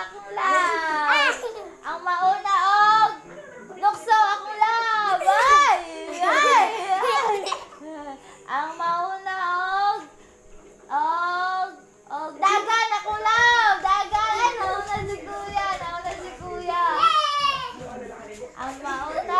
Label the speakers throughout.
Speaker 1: akong love. Ang mauna og lukso akong love. Ay! Ang mauna og dagan akong love. Dagan. Nauna si kuya. Ang mauna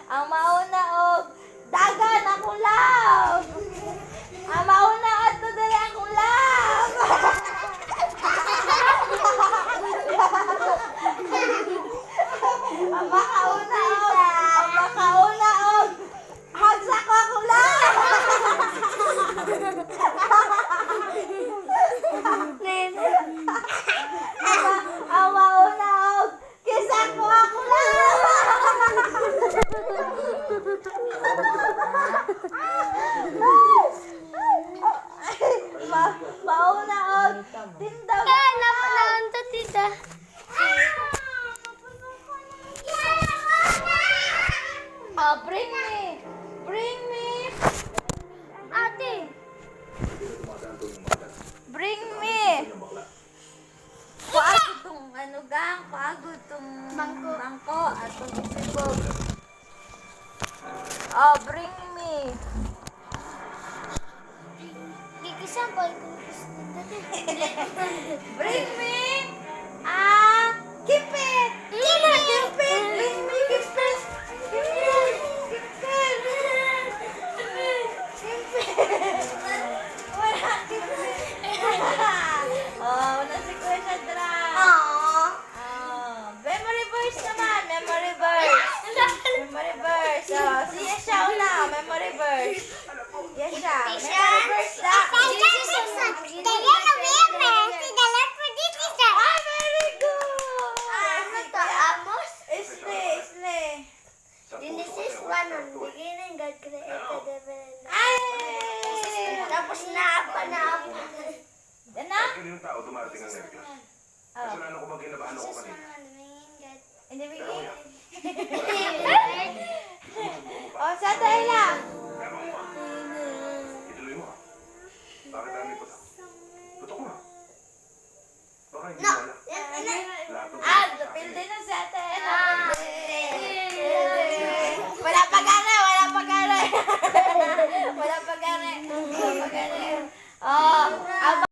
Speaker 1: ang mauna og dagan akong love. Ang mauna adto diri akong love. Ang makauna og hugs ako akong love. Ang mauna og kiss ako akong love. Mauna og tindaw.
Speaker 2: Napanaon to, tita.
Speaker 1: Oh, bring me.
Speaker 2: Ate.
Speaker 1: Bring me. Paagod tong ano gang, paagod tong bangko at tong isibog. Oh, bring me.
Speaker 2: Gigisan po kung gusto natin.
Speaker 1: Bring me. Keep it. Bring me, keep it. Wala, keep it. Oh, nasa kuya siya dra. Memory verse naman, memory verse. Memory verse. Oh, siya siya una, memory verse. Yes siya. Memory verse na. Ah, very good. Isle.
Speaker 2: Genesis 1, on beginning God created heaven and earth.
Speaker 1: Ay!
Speaker 2: Tapos na apa.
Speaker 1: Yan na?
Speaker 3: Yung tao dumarating ang nervyos.
Speaker 1: Oh.
Speaker 3: Kasalanan ko bang kinabahan ako kanina?
Speaker 1: Hindi bigay. Oh, sa tayo lang.